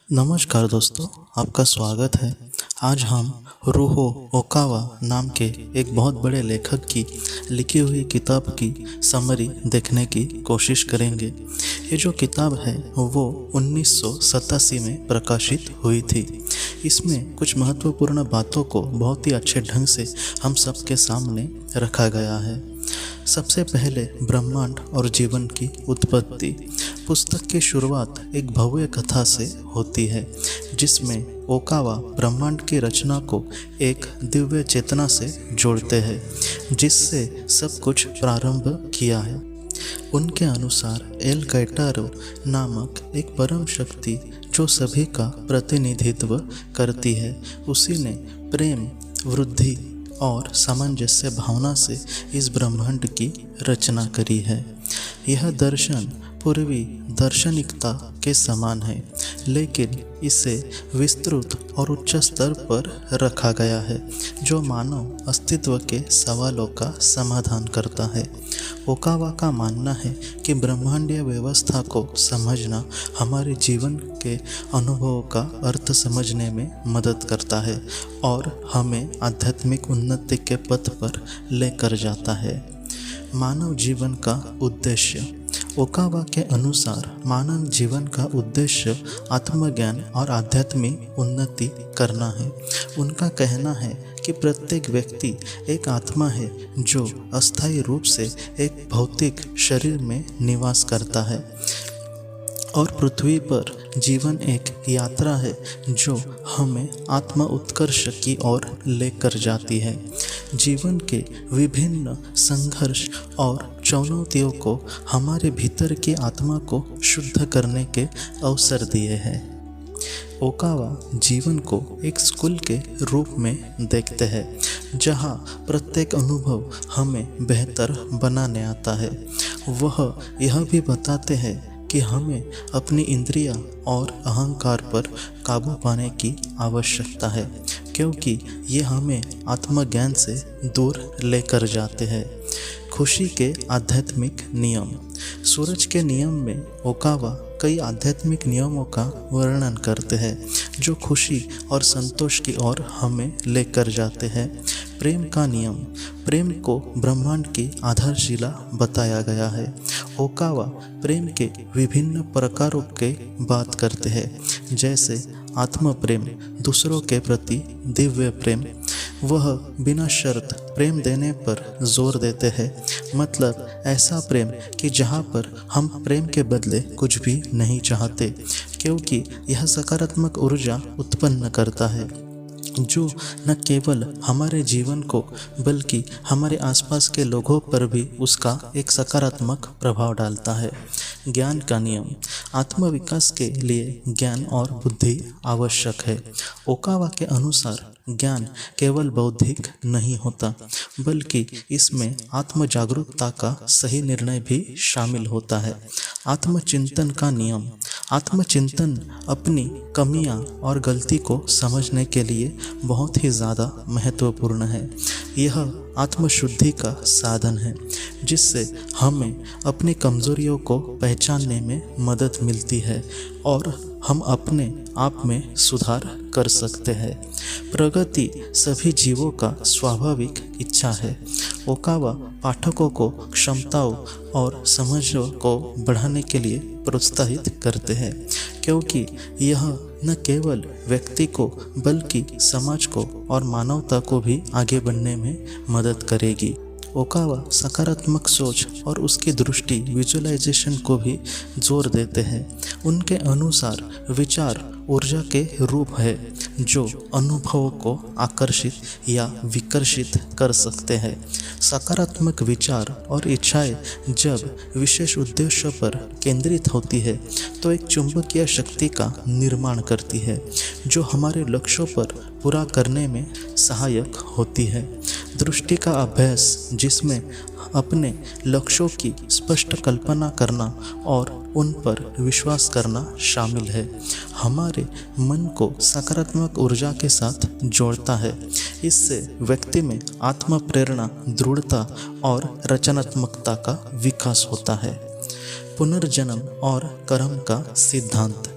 नमस्कार दोस्तों, आपका स्वागत है। आज हम रूहो ओकावा नाम के एक बहुत बड़े लेखक की लिखी हुई किताब की समरी देखने की कोशिश करेंगे। ये जो किताब है वो 1987 में प्रकाशित हुई थी। इसमें कुछ महत्वपूर्ण बातों को बहुत ही अच्छे ढंग से हम सबके सामने रखा गया है। सबसे पहले ब्रह्मांड और जीवन की उत्पत्ति। पुस्तक की शुरुआत एक भव्य कथा से होती है जिसमें ओकावा ब्रह्मांड की रचना को एक दिव्य चेतना से जोड़ते हैं जिससे सब कुछ प्रारंभ किया है। उनके अनुसार एल कैटारो नामक एक परम शक्ति जो सभी का प्रतिनिधित्व करती है, उसी ने प्रेम, वृद्धि और सामंजस्य भावना से इस ब्रह्मांड की रचना करी है। यह दर्शन पूर्वी दार्शनिकता के समान है, लेकिन इसे विस्तृत और उच्च स्तर पर रखा गया है जो मानव अस्तित्व के सवालों का समाधान करता है। ओकावा का मानना है कि ब्रह्मांडीय व्यवस्था को समझना हमारे जीवन के अनुभवों का अर्थ समझने में मदद करता है और हमें आध्यात्मिक उन्नति के पथ पर लेकर जाता है। मानव जीवन का उद्देश्य। ओकावा के अनुसार मानव जीवन का उद्देश्य आत्मज्ञान और आध्यात्मिक उन्नति करना है। उनका कहना है कि प्रत्येक व्यक्ति एक आत्मा है जो अस्थायी रूप से एक भौतिक शरीर में निवास करता है और पृथ्वी पर जीवन एक यात्रा है जो हमें आत्म उत्कर्ष की ओर लेकर जाती है। जीवन के विभिन्न संघर्ष और चुनौतियों को हमारे भीतर की आत्मा को शुद्ध करने के अवसर दिए हैं। ओकावा जीवन को एक स्कूल के रूप में देखते हैं जहाँ प्रत्येक अनुभव हमें बेहतर बनाने आता है। वह यह भी बताते हैं कि हमें अपनी इंद्रियां और अहंकार पर काबू पाने की आवश्यकता है क्योंकि ये हमें आत्मज्ञान से दूर लेकर जाते हैं। खुशी के आध्यात्मिक नियम। सूरज के नियम में ओकावा कई आध्यात्मिक नियमों का वर्णन करते हैं जो खुशी और संतोष की ओर हमें लेकर जाते हैं। प्रेम का नियम। प्रेम को ब्रह्मांड की आधारशिला बताया गया है। ओकावा प्रेम के विभिन्न प्रकारों के बात करते हैं जैसे आत्म प्रेम, दूसरों के प्रति दिव्य प्रेम। वह बिना शर्त प्रेम देने पर जोर देते हैं, मतलब ऐसा प्रेम कि जहाँ पर हम प्रेम के बदले कुछ भी नहीं चाहते क्योंकि यह सकारात्मक ऊर्जा उत्पन्न करता है जो न केवल हमारे जीवन को बल्कि हमारे आसपास के लोगों पर भी उसका एक सकारात्मक प्रभाव डालता है। ज्ञान का नियम। आत्मविकास के लिए ज्ञान और बुद्धि आवश्यक है। ओकावा के अनुसार ज्ञान केवल बौद्धिक नहीं होता बल्कि इसमें आत्म जागरूकता का सही निर्णय भी शामिल होता है। आत्मचिंतन का नियम। आत्मचिंतन अपनी कमियां और गलती को समझने के लिए बहुत ही ज़्यादा महत्वपूर्ण है। यह आत्मशुद्धि का साधन है जिससे हमें अपनी कमजोरियों को पहचानने में मदद मिलती है और हम अपने आप में सुधार कर सकते हैं। प्रगति सभी जीवों का स्वाभाविक इच्छा है। ओकावा पाठकों को क्षमताओं और समझ को बढ़ाने के लिए प्रोत्साहित करते हैं क्योंकि यह न केवल व्यक्ति को बल्कि समाज को और मानवता को भी आगे बढ़ने में मदद करेगी। ओकावा सकारात्मक सोच और उसकी दृष्टि विजुअलाइजेशन को भी जोर देते हैं। उनके अनुसार विचार ऊर्जा के रूप है जो अनुभवों को आकर्षित या विकर्षित कर सकते हैं। सकारात्मक विचार और इच्छाएं जब विशेष उद्देश्य पर केंद्रित होती है तो एक चुंबकीय शक्ति का निर्माण करती है जो हमारे लक्ष्यों पर पूरा करने में सहायक होती है। दृष्टि का अभ्यास जिसमें अपने लक्ष्यों की स्पष्ट कल्पना करना और उन पर विश्वास करना शामिल है, हमारे मन को सकारात्मक ऊर्जा के साथ जोड़ता है। इससे व्यक्ति में आत्म प्रेरणा, दृढ़ता और रचनात्मकता का विकास होता है। पुनर्जन्म और कर्म का सिद्धांत।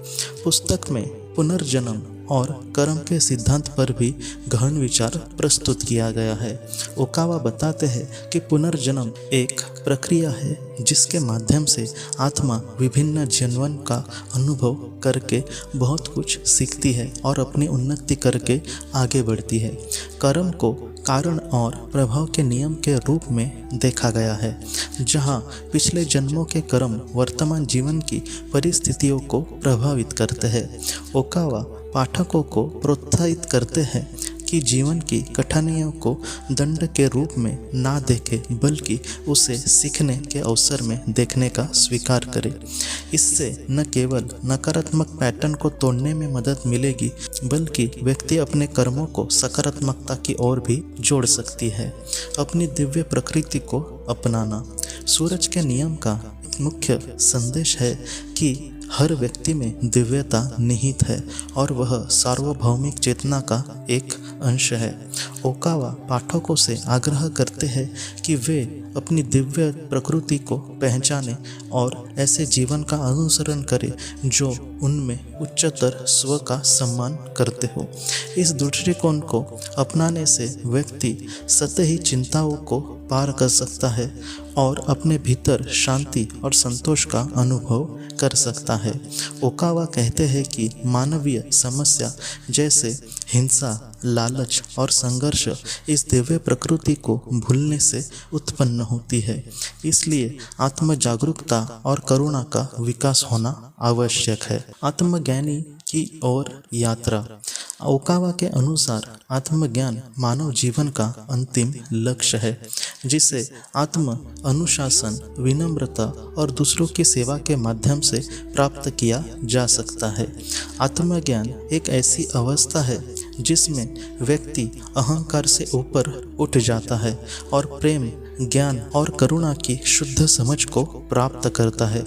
पुस्तक में पुनर्जन्म और कर्म के सिद्धांत पर भी गहन विचार प्रस्तुत किया गया है। ओकावा बताते हैं कि पुनर्जन्म एक प्रक्रिया है जिसके माध्यम से आत्मा विभिन्न जन्मों का अनुभव करके बहुत कुछ सीखती है और अपनी उन्नति करके आगे बढ़ती है। कर्म को कारण और प्रभाव के नियम के रूप में देखा गया है, जहाँ पिछले जन्मों के कर्म वर्तमान जीवन की परिस्थितियों को प्रभावित करते हैं। ओकावा पाठकों को प्रोत्साहित करते हैं कि जीवन की कठिनाइयों को दंड के रूप में ना देखें, बल्कि उसे सीखने के अवसर में देखने का स्वीकार करें। इससे न केवल नकारात्मक पैटर्न को तोड़ने में मदद मिलेगी, बल्कि व्यक्ति अपने कर्मों को सकारात्मकता की ओर भी जोड़ सकती है। अपनी दिव्य प्रकृति को अपनाना। सूरज के नियम का मुख्य संदेश है कि हर व्यक्ति में दिव्यता निहित है और वह सार्वभौमिक चेतना का एक अंश है। ओकावा पाठकों से आग्रह करते हैं कि वे अपनी दिव्य प्रकृति को पहचानें और ऐसे जीवन का अनुसरण करें जो उनमें उच्चतर स्व का सम्मान करते हो। इस दृष्टिकोण को अपनाने से व्यक्ति सतही चिंताओं को पार कर सकता है और अपने भीतर शांति और संतोष का अनुभव कर सकता है। ओकावा कहते हैं कि मानवीय समस्या जैसे हिंसा, लालच और संघर्ष इस दिव्य प्रकृति को भूलने से उत्पन्न होती है। इसलिए आत्म जागरूकता और करुणा का विकास होना आवश्यक है। आत्मज्ञानी की ओर यात्रा। ओकावा के अनुसार आत्मज्ञान मानव जीवन का अंतिम लक्ष्य है, जिसे आत्म अनुशासन, विनम्रता और दूसरों की सेवा के माध्यम से प्राप्त किया जा सकता है। आत्मज्ञान एक ऐसी अवस्था है जिसमें व्यक्ति अहंकार से ऊपर उठ जाता है और प्रेम, ज्ञान और करुणा की शुद्ध समझ को प्राप्त करता है।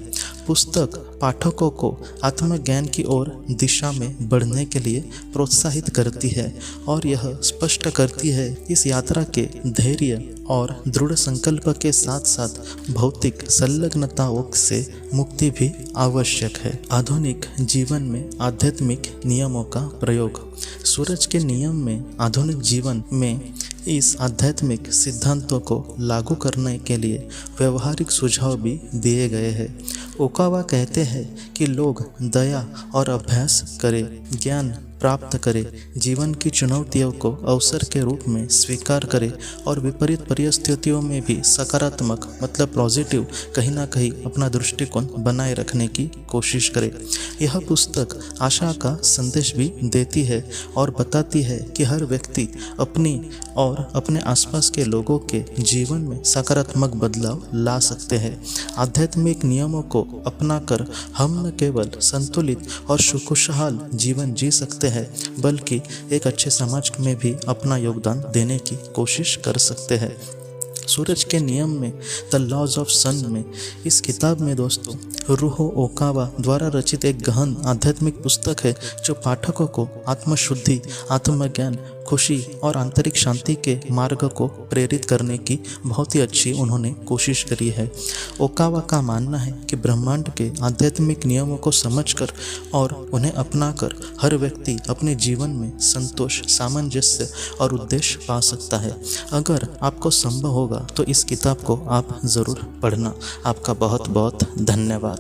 पुस्तक पाठकों को आत्मज्ञान की ओर दिशा में बढ़ने के लिए प्रोत्साहित करती है और यह स्पष्ट करती है इस यात्रा के धैर्य और दृढ़ संकल्प के साथ साथ भौतिक संलग्नताओं से मुक्ति भी आवश्यक है। आधुनिक जीवन में आध्यात्मिक नियमों का प्रयोग। सूरज के नियम में आधुनिक जीवन में इस आध्यात्मिक सिद्धांतों को लागू करने के लिए व्यवहारिक सुझाव भी दिए गए हैं। ओकावा कहते हैं कि लोग दया और अभ्यास करें, ज्ञान प्राप्त करें, जीवन की चुनौतियों को अवसर के रूप में स्वीकार करें और विपरीत परिस्थितियों में भी सकारात्मक मतलब पॉजिटिव कहीं ना कहीं अपना दृष्टिकोण बनाए रखने की कोशिश करें। यह पुस्तक आशा का संदेश भी देती है और बताती है कि हर व्यक्ति अपनी और अपने आसपास के लोगों के जीवन में सकारात्मक बदलाव ला सकते हैं। आध्यात्मिक नियमों को अपनाकर हम न केवल संतुलित और खुशहाल जीवन जी सकते हैं, बल्कि एक अच्छे समाज में भी अपना योगदान देने की कोशिश कर सकते हैं। सूरज के नियम में द लॉज ऑफ सन में इस किताब में दोस्तों रूहो ओकावा द्वारा रचित एक गहन आध्यात्मिक पुस्तक है जो पाठकों को आत्मशुद्धि, आत्मज्ञान, खुशी और आंतरिक शांति के मार्ग को प्रेरित करने की बहुत ही अच्छी उन्होंने कोशिश करी है। ओकावा का मानना है कि ब्रह्मांड के आध्यात्मिक नियमों को समझकर और उन्हें अपनाकर हर व्यक्ति अपने जीवन में संतोष, सामंजस्य और उद्देश्य पा सकता है। अगर आपको संभव होगा तो इस किताब को आप ज़रूर पढ़ना। आपका बहुत बहुत धन्यवाद।